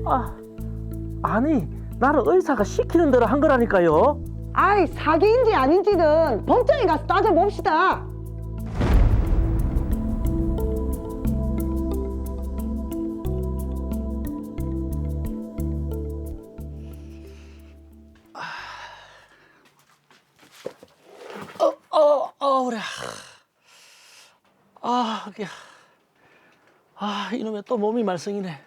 아, 아니, 나는 의사가 시키는 대로 한 거라니까요. 아이, 사기인지 아닌지는 법정에 가서 따져봅시다. 그래. 이게. 이놈의 또 몸이 말썽이네.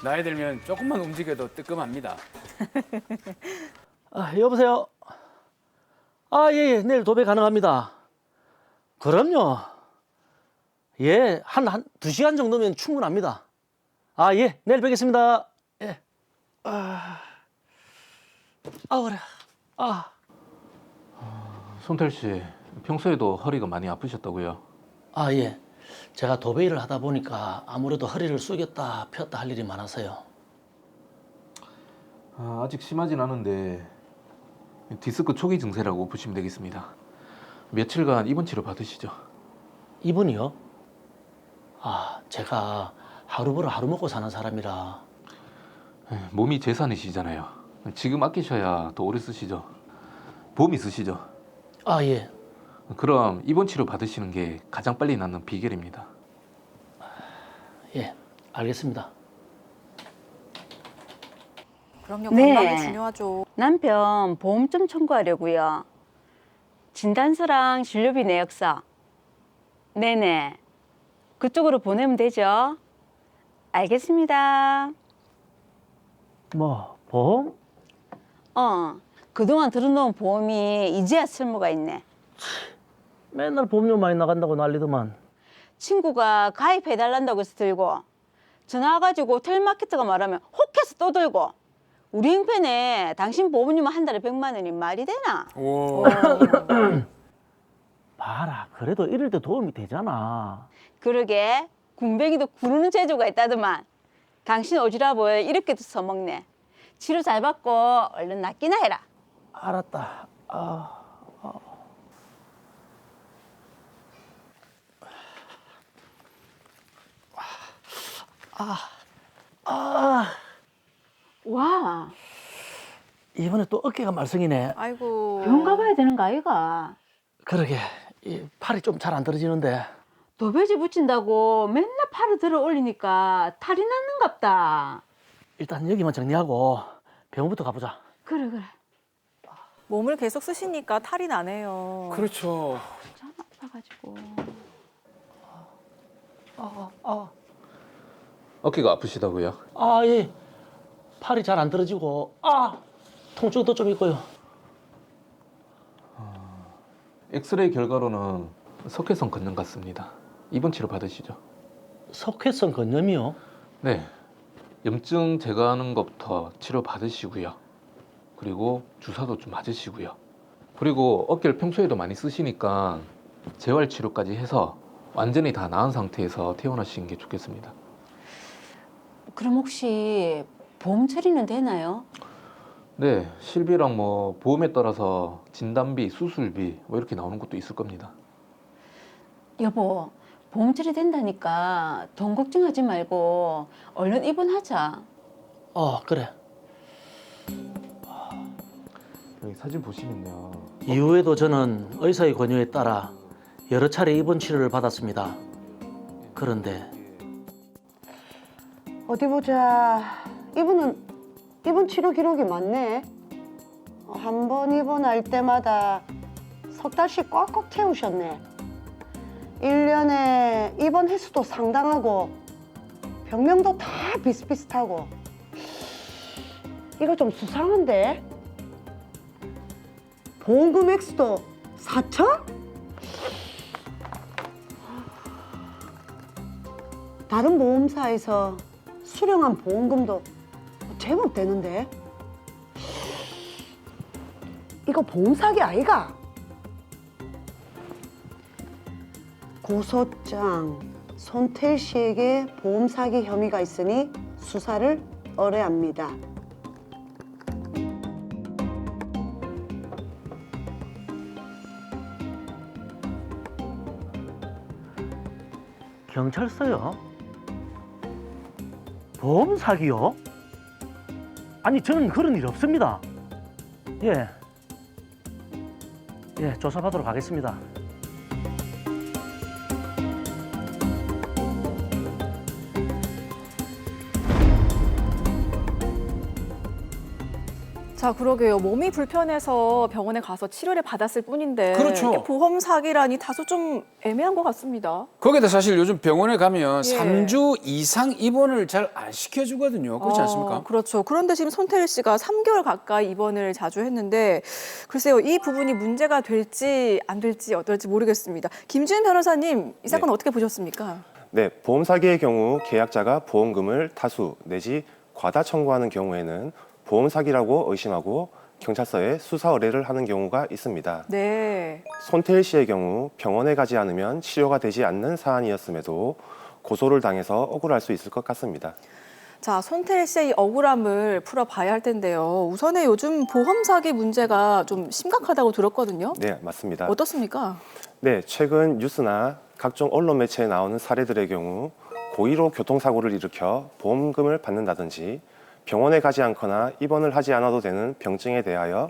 나이 들면 조금만 움직여도 뜨끔합니다. 여보세요? 예, 내일 도배 가능합니다. 그럼요. 예, 한 2시간 정도면 충분합니다. 예, 내일 뵙겠습니다. 예. 그래. 손텔 씨, 평소에도 허리가 많이 아프셨다고요? 예. 제가 도배 일을 하다 보니까 아무래도 허리를 숙였다 폈다 할 일이 많아서요. 아직 심하진 않은데 디스크 초기 증세라고 보시면 되겠습니다. 며칠간 입원 치료 받으시죠. 이분이요? 제가 하루 벌어 하루 먹고 사는 사람이라. 몸이 재산이시잖아요. 지금 아끼셔야 더 오래 쓰시죠. 보험 있으시죠? 예. 그럼 입원 치료 받으시는 게 가장 빨리 낫는 비결입니다. 예, 알겠습니다. 그럼요, 네. 건강이 중요하죠. 남편 보험 좀 청구하려고요. 진단서랑 진료비 내역서. 네네. 그쪽으로 보내면 되죠? 알겠습니다. 뭐, 보험? 그동안 들어놓은 보험이 이제야 쓸모가 있네. 맨날 보험료 많이 나간다고 난리더만. 친구가 가입해달란다고 해서 들고, 전화 와가지고 텔마케터가 말하면 혹해서 또 들고, 우리 형편에 당신 보험료만 한 달에 100만 원이 말이 되나? 오. 봐라, 그래도 이럴 때 도움이 되잖아. 그러게 군뱅이도 구르는 재주가 있다더만. 당신 오지랖을 이렇게도 써먹네. 치료 잘 받고 얼른 낫기나 해라. 알았다. 와, 이번에 또 어깨가 말썽이네. 아이고. 병원 가봐야 되는 거 아이가? 그러게, 이 팔이 좀 잘 안 떨어지는데. 도배지 붙인다고 맨날 팔을 들어 올리니까 탈이 났는갑다. 일단 여기만 정리하고 병원부터 가보자. 그래. 몸을 계속 쓰시니까 탈이 나네요. 그렇죠. 참 아파가지고. 어깨가 아프시다고요? 예. 팔이 잘 안 떨어지고, 통증도 좀 있고요. 엑스레이 결과로는 석회성 건염 같습니다. 입원 치료 받으시죠. 석회성 건염이요? 네, 염증 제거하는 것부터 치료 받으시고요. 그리고 주사도 좀 맞으시고요. 그리고 어깨를 평소에도 많이 쓰시니까 재활 치료까지 해서 완전히 다 나은 상태에서 퇴원하시는 게 좋겠습니다. 그럼 혹시 보험 처리는 되나요? 네, 실비랑 뭐 보험에 따라서 진단비, 수술비 뭐 이렇게 나오는 것도 있을 겁니다. 여보, 보험 처리 된다니까 돈 걱정하지 말고 얼른 입원하자. 그래. 여기 사진 보시면요. 이후에도 저는 의사의 권유에 따라 여러 차례 입원 치료를 받았습니다. 그런데 어디 보자. 이분은 입원 치료 기록이 많네. 한 번 입원할 때마다 석 달씩 꽉꽉 채우셨네. 1년에 입원 횟수도 상당하고 병명도 다 비슷비슷하고. 이거 좀 수상한데? 보험금 액수도 4천? 다른 보험사에서 수령한 보험금도 제법 되는데? 이거 보험 사기 아이가? 고소장 손태일 씨에게 보험 사기 혐의가 있으니 수사를 의뢰합니다. 경찰서요? 보험 사기요? 아니 저는 그런 일 없습니다. 예, 조사받도록 하겠습니다. 자, 그러게요. 몸이 불편해서 병원에 가서 치료를 받았을 뿐인데 그렇죠. 이게 보험 사기라니 다소 좀 애매한 것 같습니다. 거기다 사실 요즘 병원에 가면 예. 3주 이상 입원을 잘 안 시켜주거든요. 그렇지 않습니까? 그렇죠. 그런데 지금 손태일 씨가 3개월 가까이 입원을 자주 했는데 글쎄요, 이 부분이 문제가 될지 안 될지 어떨지 모르겠습니다. 김지은 변호사님, 이 사건 어떻게 보셨습니까? 네, 보험 사기의 경우 계약자가 보험금을 다수 내지 과다 청구하는 경우에는 보험 사기라고 의심하고 경찰서에 수사 의뢰를 하는 경우가 있습니다. 네. 손태일 씨의 경우 병원에 가지 않으면 치료가 되지 않는 사안이었음에도 고소를 당해서 억울할 수 있을 것 같습니다. 자, 손태일 씨의 이 억울함을 풀어봐야 할 텐데요. 우선에 요즘 보험 사기 문제가 좀 심각하다고 들었거든요. 네, 맞습니다. 어떻습니까? 네, 최근 뉴스나 각종 언론 매체에 나오는 사례들의 경우 고의로 교통사고를 일으켜 보험금을 받는다든지 병원에 가지 않거나 입원을 하지 않아도 되는 병증에 대하여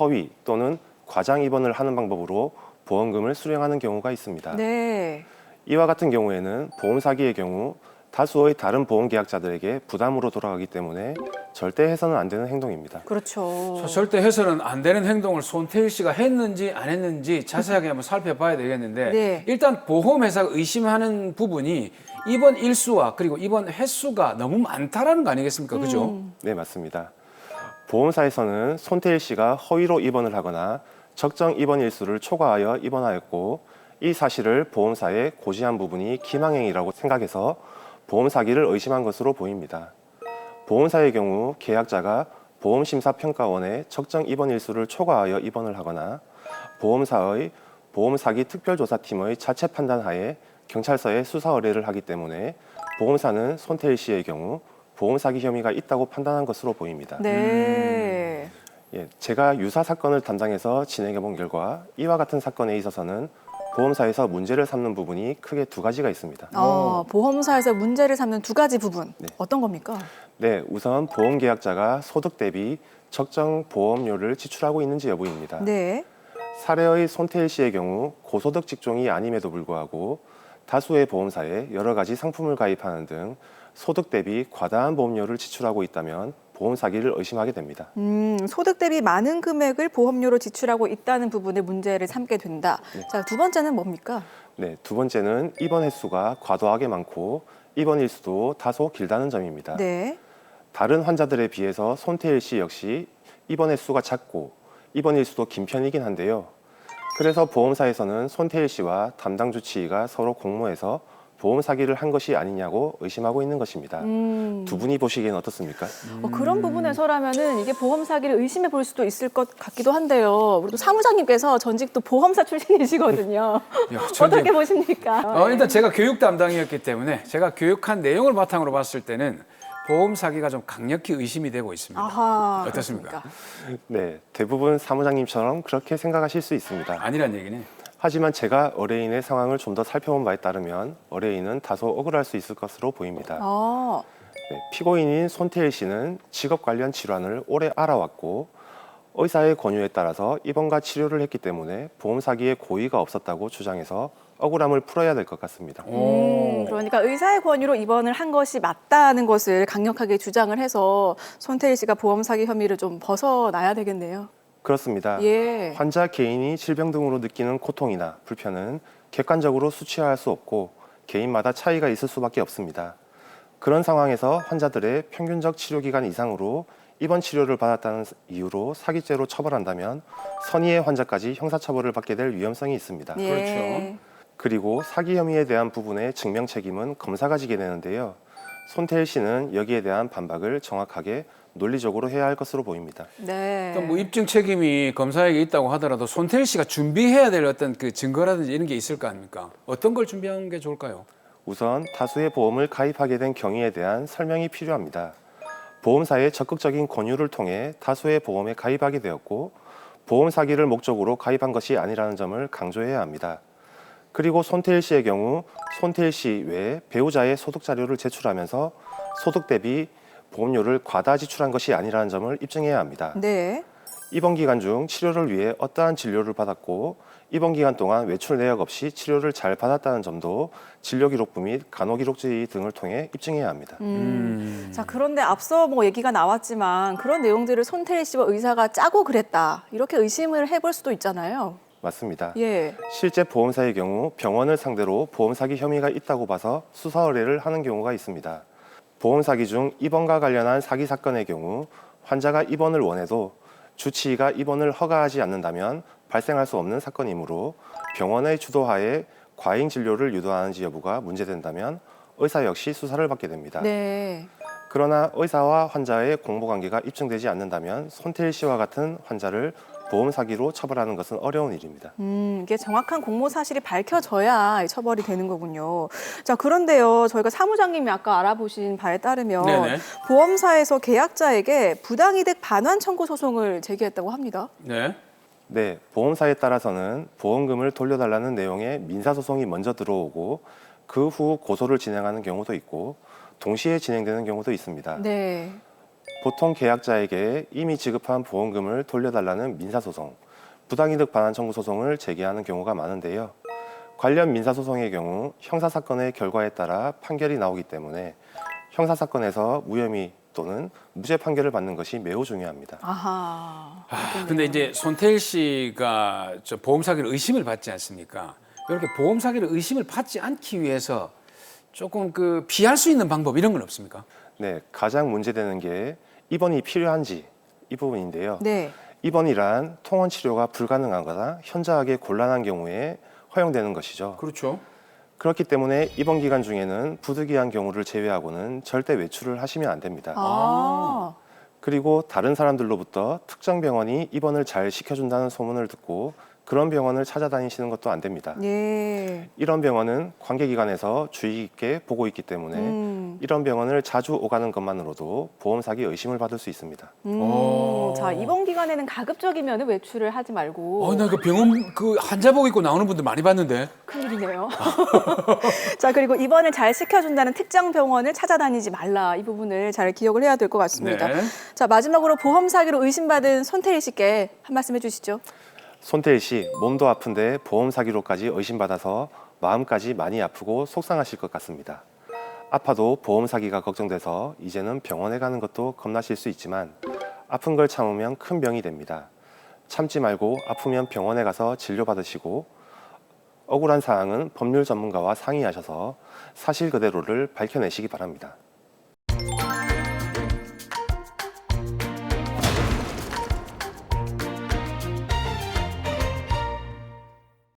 허위 또는 과장 입원을 하는 방법으로 보험금을 수령하는 경우가 있습니다. 네. 이와 같은 경우에는 보험 사기의 경우 다수의 다른 보험 계약자들에게 부담으로 돌아가기 때문에 절대 해서는 안 되는 행동입니다. 그렇죠. 절대 해서는 안 되는 행동을 손태일 씨가 했는지 안 했는지 자세하게 한번 살펴봐야 되겠는데 네. 일단 보험회사가 의심하는 부분이 입원 일수와 그리고 입원 횟수가 너무 많다라는 거 아니겠습니까? 그죠? 네, 맞습니다. 보험사에서는 손태일 씨가 허위로 입원을 하거나 적정 입원 일수를 초과하여 입원하였고 이 사실을 보험사에 고지한 부분이 기망행위라고 생각해서 보험 사기를 의심한 것으로 보입니다. 보험사의 경우 계약자가 보험심사평가원에 적정 입원 일수를 초과하여 입원을 하거나 보험사의 보험사기 특별조사팀의 자체 판단하에 경찰서에 수사 의뢰를 하기 때문에 보험사는 손태일 씨의 경우 보험 사기 혐의가 있다고 판단한 것으로 보입니다. 네. 예, 제가 유사 사건을 담당해서 진행해 본 결과 이와 같은 사건에 있어서는 보험사에서 문제를 삼는 부분이 크게 두 가지가 있습니다. 보험사에서 문제를 삼는 두 가지 부분. 네. 어떤 겁니까? 네, 우선 보험 계약자가 소득 대비 적정 보험료를 지출하고 있는지 여부입니다. 네. 사례의 손태일 씨의 경우 고소득 직종이 아님에도 불구하고 다수의 보험사에 여러 가지 상품을 가입하는 등 소득 대비 과다한 보험료를 지출하고 있다면 보험 사기를 의심하게 됩니다. 소득 대비 많은 금액을 보험료로 지출하고 있다는 부분에 문제를 삼게 된다. 자, 두 번째는 뭡니까? 네, 두 번째는 입원 횟수가 과도하게 많고 입원 일수도 다소 길다는 점입니다. 네. 다른 환자들에 비해서 손태일 씨 역시 입원 횟수가 작고 입원 일수도 긴 편이긴 한데요. 그래서 보험사에서는 손태일 씨와 담당 주치의가 서로 공모해서 보험 사기를 한 것이 아니냐고 의심하고 있는 것입니다. 두 분이 보시기엔 어떻습니까? 그런 부분에서라면은 이게 보험 사기를 의심해 볼 수도 있을 것 같기도 한데요. 우리 또 사무장님께서 전직 또 보험사 출신이시거든요. 어떻게 보십니까? 일단 제가 교육 담당이었기 때문에 제가 교육한 내용을 바탕으로 봤을 때는 보험 사기가 좀 강력히 의심이 되고 있습니다. 아하, 어떻습니까? 네, 대부분 사무장님처럼 그렇게 생각하실 수 있습니다. 아니란 얘기네. 하지만 제가 의뢰인의 상황을 좀 더 살펴본 바에 따르면 의뢰인은 다소 억울할 수 있을 것으로 보입니다. 네, 피고인인 손태일 씨는 직업 관련 질환을 오래 알아왔고 의사의 권유에 따라서 입원과 치료를 했기 때문에 보험 사기에 고의가 없었다고 주장해서 억울함을 풀어야 될 것 같습니다. 그러니까 의사의 권유로 입원을 한 것이 맞다는 것을 강력하게 주장을 해서 손태일 씨가 보험 사기 혐의를 좀 벗어나야 되겠네요. 그렇습니다. 예. 환자 개인이 질병 등으로 느끼는 고통이나 불편은 객관적으로 수치화할 수 없고 개인마다 차이가 있을 수밖에 없습니다. 그런 상황에서 환자들의 평균적 치료 기간 이상으로 입원 치료를 받았다는 이유로 사기죄로 처벌한다면 선의의 환자까지 형사처벌을 받게 될 위험성이 있습니다. 예. 그렇죠. 그리고 사기 혐의에 대한 부분의 증명 책임은 검사가 지게 되는데요. 손태일 씨는 여기에 대한 반박을 정확하게 논리적으로 해야 할 것으로 보입니다. 네. 일단 뭐 입증 책임이 검사에게 있다고 하더라도 손태일 씨가 준비해야 될 어떤 그 증거라든지 이런 게 있을 거 아닙니까? 어떤 걸 준비하는 게 좋을까요? 우선 다수의 보험을 가입하게 된 경위에 대한 설명이 필요합니다. 보험사의 적극적인 권유를 통해 다수의 보험에 가입하게 되었고 보험 사기를 목적으로 가입한 것이 아니라는 점을 강조해야 합니다. 그리고 손태일 씨의 경우 손태일 씨 외에 배우자의 소득 자료를 제출하면서 소득 대비 보험료를 과다 지출한 것이 아니라는 점을 입증해야 합니다. 네. 입원 기간 중 치료를 위해 어떠한 진료를 받았고 입원 기간 동안 외출 내역 없이 치료를 잘 받았다는 점도 진료 기록부 및 간호 기록지 등을 통해 입증해야 합니다. 자, 그런데 앞서 뭐 얘기가 나왔지만 그런 내용들을 손태일 씨와 의사가 짜고 그랬다. 이렇게 의심을 해볼 수도 있잖아요. 맞습니다. 예. 실제 보험사의 경우 병원을 상대로 보험 사기 혐의가 있다고 봐서 수사 의뢰를 하는 경우가 있습니다. 보험 사기 중 입원과 관련한 사기 사건의 경우 환자가 입원을 원해도 주치의가 입원을 허가하지 않는다면 발생할 수 없는 사건이므로 병원의 주도하에 과잉 진료를 유도하는지 여부가 문제된다면 의사 역시 수사를 받게 됩니다. 네. 그러나 의사와 환자의 공모관계가 입증되지 않는다면 손태일 씨와 같은 환자를 보험 사기로 처벌하는 것은 어려운 일입니다. 이게 정확한 공모 사실이 밝혀져야 처벌이 되는 거군요. 자, 그런데요, 저희가 사무장님이 아까 알아보신 바에 따르면 네네. 보험사에서 계약자에게 부당이득 반환 청구 소송을 제기했다고 합니다. 네. 네, 보험사에 따라서는 보험금을 돌려달라는 내용의 민사소송이 먼저 들어오고 그 후 고소를 진행하는 경우도 있고 동시에 진행되는 경우도 있습니다. 네. 보통 계약자에게 이미 지급한 보험금을 돌려달라는 민사소송, 부당이득 반환 청구 소송을 제기하는 경우가 많은데요. 관련 민사소송의 경우 형사사건의 결과에 따라 판결이 나오기 때문에 형사사건에서 무혐의 또는 무죄 판결을 받는 것이 매우 중요합니다. 아하. 근데 이제 손태일 씨가 저 보험 사기를 의심을 받지 않습니까? 이렇게 보험 사기를 의심을 받지 않기 위해서 조금 그 피할 수 있는 방법 이런 건 없습니까? 네, 가장 문제되는 게 입원이 필요한지 이 부분인데요. 네. 입원이란 통원 치료가 불가능하거나 현저하게 곤란한 경우에 허용되는 것이죠. 그렇죠. 그렇기 때문에 입원 기간 중에는 부득이한 경우를 제외하고는 절대 외출을 하시면 안 됩니다. 아. 그리고 다른 사람들로부터 특정 병원이 입원을 잘 시켜준다는 소문을 듣고 그런 병원을 찾아다니시는 것도 안 됩니다. 예. 이런 병원은 관계기관에서 주의 깊게 보고 있기 때문에 이런 병원을 자주 오가는 것만으로도 보험 사기 의심을 받을 수 있습니다. 자, 이번 기간에는 가급적이면 외출을 하지 말고. 나 그 병원 그 환자복 입고 나오는 분들 많이 봤는데. 큰일이네요. 자, 그리고 입원을 잘 시켜준다는 특정 병원을 찾아다니지 말라. 이 부분을 잘 기억을 해야 될 것 같습니다. 네. 자, 마지막으로 보험 사기로 의심받은 손태일 씨께 한 말씀 해주시죠. 손태일 씨, 몸도 아픈데 보험 사기로까지 의심받아서 마음까지 많이 아프고 속상하실 것 같습니다. 아파도 보험 사기가 걱정돼서 이제는 병원에 가는 것도 겁나실 수 있지만 아픈 걸 참으면 큰 병이 됩니다. 참지 말고 아프면 병원에 가서 진료받으시고 억울한 사항은 법률 전문가와 상의하셔서 사실 그대로를 밝혀내시기 바랍니다.